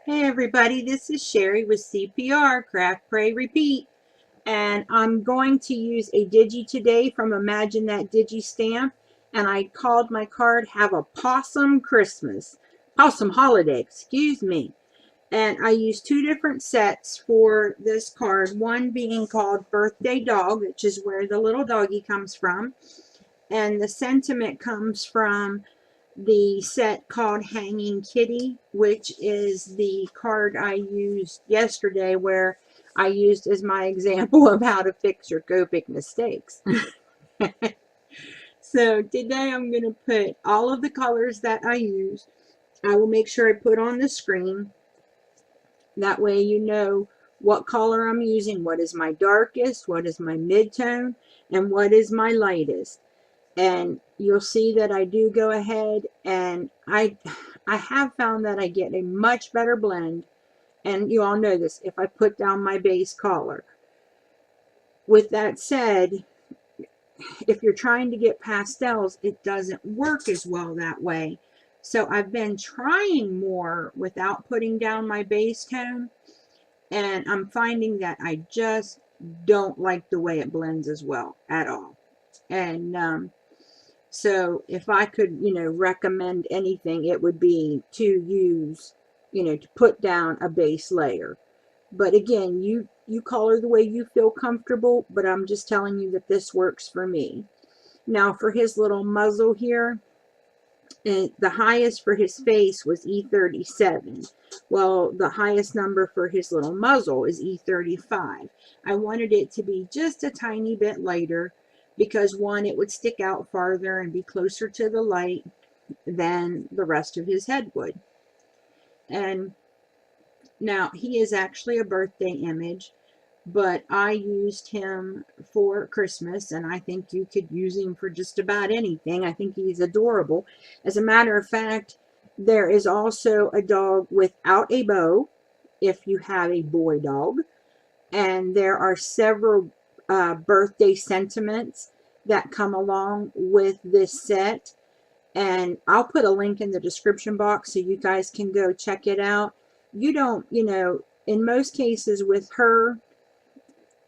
Hey everybody, this is Sherry with CPR, Craft, Pray, Repeat, and I'm going to use a Digi today from Imagine That Digi Stamp, and I called my card Have a Possum Christmas, Possum Holiday, excuse me. And I used two different sets for this card, one being called Birthday Dog, which is where the little doggy comes from, and the sentiment comes from the set called Hanging Kitty, which is the card I used yesterday, where I used as my example of how to fix your Copic mistakes. So today I'm going to put all of the colors that I use. I will make sure I put on the screen. That way you know what color I'm using, what is my darkest, what is my mid-tone, and what is my lightest. And you'll see that I do go ahead and I have found that I get a much better blend, and you all know this, if I put down my base color. With that said, if you're trying to get pastels, it doesn't work as well that way. So I've been trying more without putting down my base tone, and I'm finding that I just don't like the way it blends as well at all. And so if I could, recommend anything, it would be to use, to put down a base layer. But again, you color the way you feel comfortable, but I'm just telling you that this works for me. Now for his little muzzle here, and the highest for his face was E37. Well, the highest number for his little muzzle is E35. I wanted it to be just a tiny bit lighter because, one, it would stick out farther and be closer to the light than the rest of his head would. And now he is actually a birthday image, but I used him for Christmas, and I think you could use him for just about anything. I think he's adorable. As a matter of fact, there is also a dog without a bow if you have a boy dog, and there are several birthday sentiments that come along with this set, and I'll put a link in the description box so you guys can go check it out. You don't, in most cases with her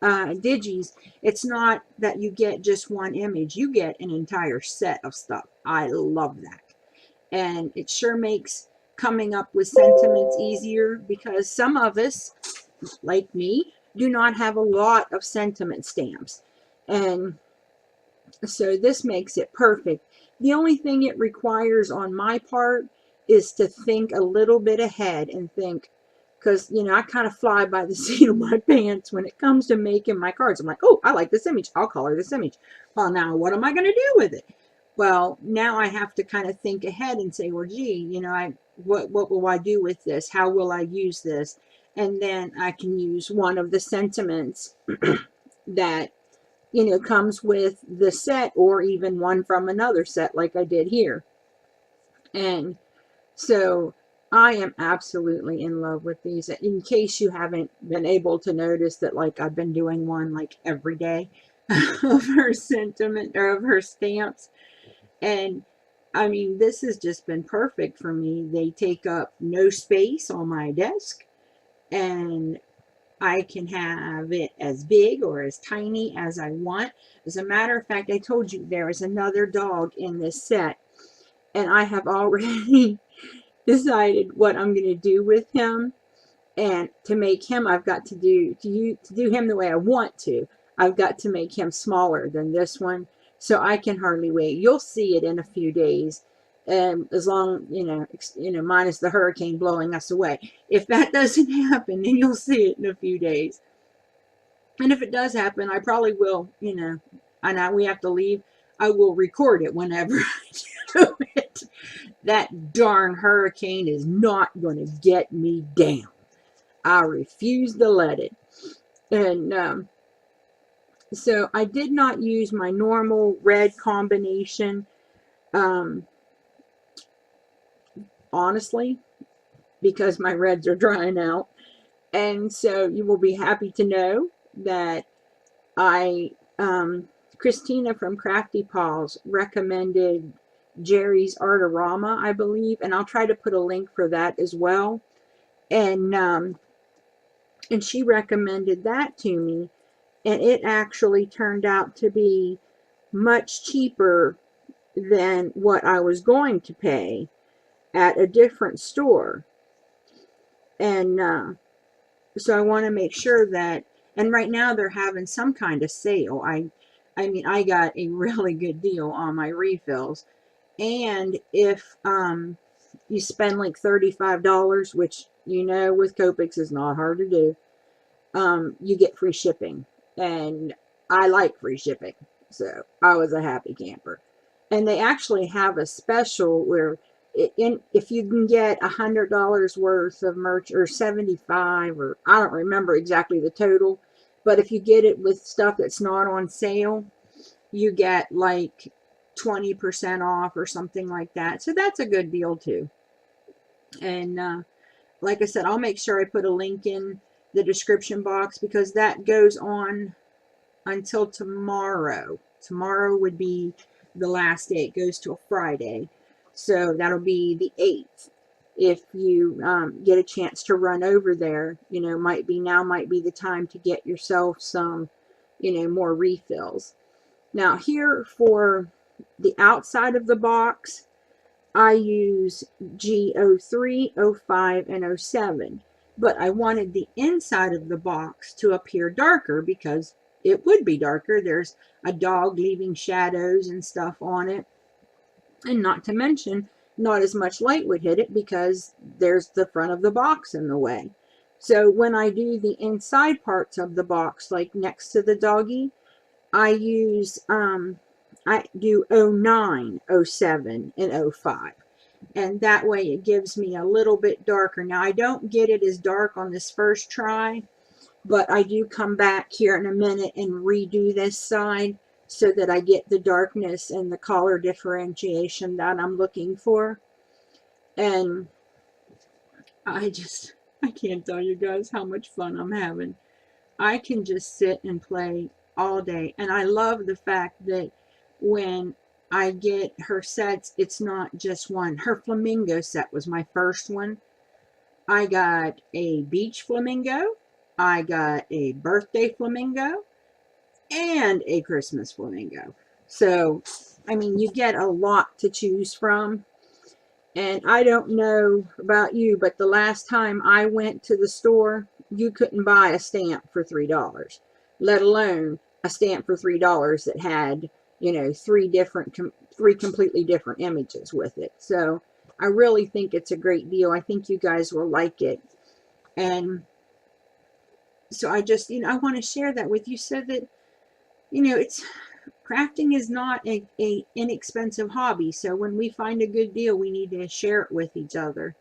digis, it's not that you get just one image, you get an entire set of stuff. I love that. And it sure makes coming up with sentiments easier, because some of us, like me, do not have a lot of sentiment stamps, and so this makes it perfect. The only thing it requires on my part is to think a little bit ahead and think, because, I kind of fly by the seat of my pants when it comes to making my cards. I'm like, oh, I like this image. I'll color this image. Well, now what am I going to do with it? Well, now I have to kind of think ahead and say, well, gee, what will I do with this? How will I use this? And then I can use one of the sentiments that, comes with the set, or even one from another set like I did here. And so I am absolutely in love with these. In case you haven't been able to notice that, like, I've been doing one like every day of her sentiment or of her stamps. And I mean, this has just been perfect for me. They take up no space on my desk, and I can have it as big or as tiny as I want. As a matter of fact, I told you there is another dog in this set, and I have already decided what I'm going to do with him. And to make him, I've got to do him the way I want to. I've got to make him smaller than this one, so I can hardly wait. You'll see it in a few days. As long, minus the hurricane blowing us away. If that doesn't happen, then you'll see it in a few days. And if it does happen, I probably will, and we have to leave, I will record it whenever I do it. That darn hurricane is not going to get me down. I refuse to let it. And so I did not use my normal red combination, honestly, because my reds are drying out. And so you will be happy to know that Christina from Crafty Paws recommended Jerry's Artarama, I believe, and I'll try to put a link for that as well. And she recommended that to me, and it actually turned out to be much cheaper than what I was going to pay at a different store. And so I want to make sure that, and right now they're having some kind of sale. I mean, I got a really good deal on my refills. And if you spend like $35, which with Copics is not hard to do, you get free shipping. And I like free shipping, so I was a happy camper. And they actually have a special where if you can get $100 worth of merch, or 75, or I don't remember exactly the total, but if you get it with stuff that's not on sale, you get like 20% off or something like that. So that's a good deal too. And like I said, I'll make sure I put a link in the description box, because that goes on until tomorrow. Tomorrow would be the last day. It goes till Friday. So that'll be the 8th. If you get a chance to run over there, might be the time to get yourself some, more refills. Now here for the outside of the box, I use G03, 05, and 07. But I wanted the inside of the box to appear darker, because it would be darker. There's a dog leaving shadows and stuff on it. And not to mention, not as much light would hit it because there's the front of the box in the way. So when I do the inside parts of the box, like next to the doggy, I do 09, 07, and 05. And that way it gives me a little bit darker. Now I don't get it as dark on this first try, but I do come back here in a minute and redo this side so that I get the darkness and the color differentiation that I'm looking for. And I can't tell you guys how much fun I'm having. I can just sit and play all day. And I love the fact that when I get her sets, it's not just one. Her flamingo set was my first one. I got a beach flamingo, I got a birthday flamingo, and a Christmas flamingo. So, I mean, you get a lot to choose from. And I don't know about you, but the last time I went to the store, you couldn't buy a stamp for $3, let alone a stamp for $3 that had, three completely different images with it. So I really think it's a great deal. I think you guys will like it. And so I just, I want to share that with you so that, crafting is not a inexpensive hobby. So when we find a good deal, we need to share it with each other.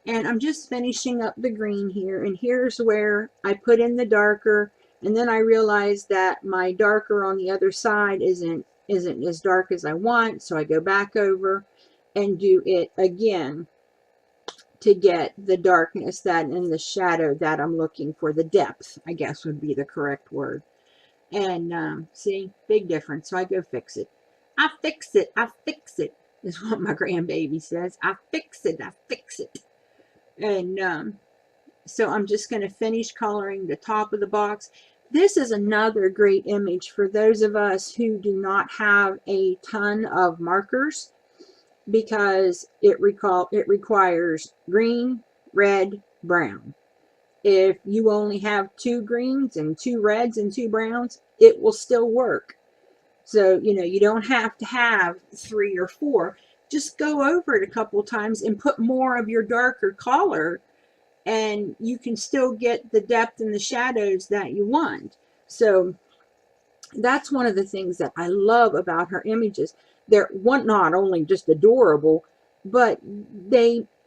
And I'm just finishing up the green here. And here's where I put in the darker. And then I realized that my darker on the other side isn't as dark as I want. So I go back over and do it again to get the darkness that and the shadow that I'm looking for. The depth, I guess, would be the correct word. And see, big difference. So I go fix it. I fix it. I fix it, is what my grandbaby says. I fix it. I fix it. And so I'm just going to finish coloring the top of the box. This is another great image for those of us who do not have a ton of markers, because it requires green, red, brown. If you only have 2 greens and 2 reds and 2 browns, it will still work. So, you don't have to have 3 or 4. Just go over it a couple times and put more of your darker color, and you can still get the depth and the shadows that you want. So that's one of the things that I love about her images. They're not only just adorable, but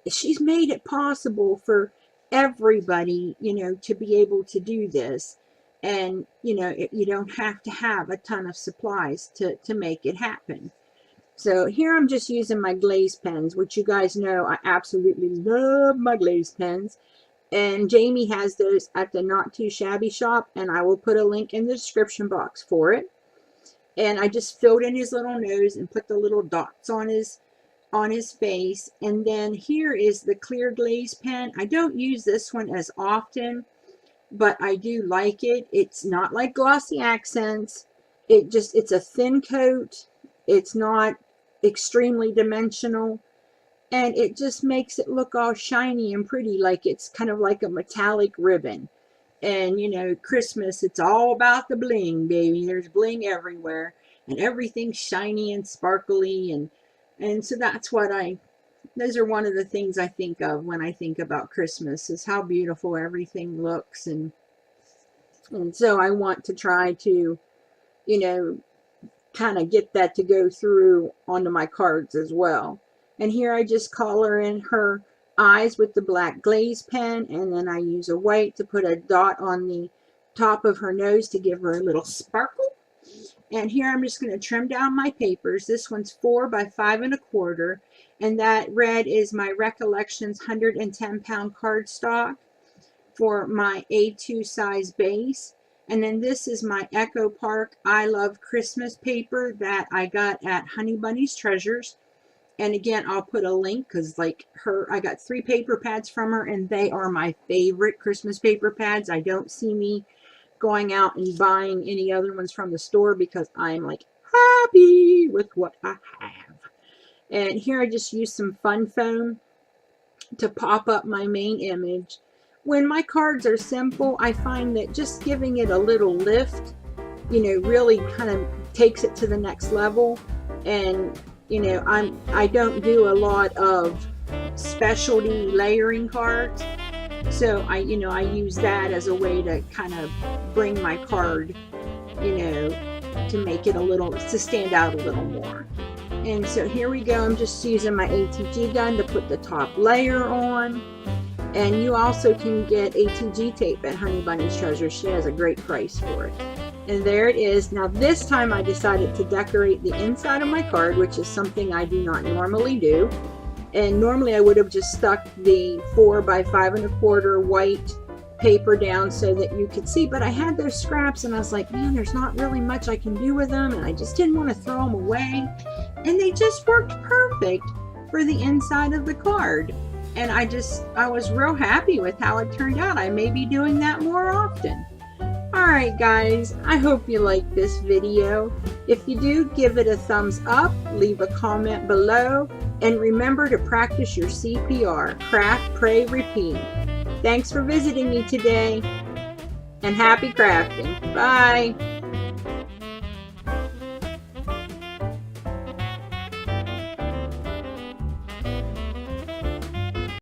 she's made it possible for everybody, to be able to do this. And, you don't have to have a ton of supplies to make it happen. So here I'm just using my glaze pens, which you guys know I absolutely love my glaze pens. And Jamie has those at the Not Too Shabby shop, and I will put a link in the description box for it. And I just filled in his little nose and put the little dots on on his face. And then here is the clear glaze pen. I don't use this one as often, but I do like it. It's not like glossy accents. It's a thin coat. It's not extremely dimensional. And it just makes it look all shiny and pretty, like it's kind of like a metallic ribbon. And you know, Christmas, it's all about the bling, baby. There's bling everywhere, and everything's shiny and sparkly, and so that's what those are one of the things I think of when I think about Christmas, is how beautiful everything looks. And so I want to try to, you know, kind of get that to go through onto my cards as well. And here I just color in her eyes with the black glaze pen, and then I use a white to put a dot on the top of her nose to give her a little sparkle. And here I'm just going to trim down my papers. This one's 4 by 5 1/4, and that red is my Recollections 110-pound cardstock for my A2 size base. And then this is my Echo Park I Love Christmas paper that I got at Honey Bunny's Treasures. And again, I'll put a link, because like I got 3 paper pads from her, and they are my favorite Christmas paper pads. I don't see me going out and buying any other ones from the store, because I'm like happy with what I have. And here I just use some fun foam to pop up my main image. When my cards are simple, I find that just giving it a little lift, you know, really kind of takes it to the next level. And you know, I don't do a lot of specialty layering cards, so I use that as a way to kind of bring my card, you know, to make it to stand out a little more. And so here we go. I'm just using my ATG gun to put the top layer on. And you also can get ATG tape at Honey Bunny's Treasure. She has a great price for it. And there it is. Now this time I decided to decorate the inside of my card, which is something I do not normally do. And normally I would have just stuck the 4 by 5 1/4 white paper down so that you could see. But I had those scraps, and I was like, man, there's not really much I can do with them. And I just didn't want to throw them away. And they just worked perfect for the inside of the card. And I was real happy with how it turned out. I may be doing that more often. Alright guys, I hope you liked this video. If you do, give it a thumbs up, leave a comment below, and remember to practice your CPR. Craft, pray, repeat. Thanks for visiting me today, and happy crafting. Bye!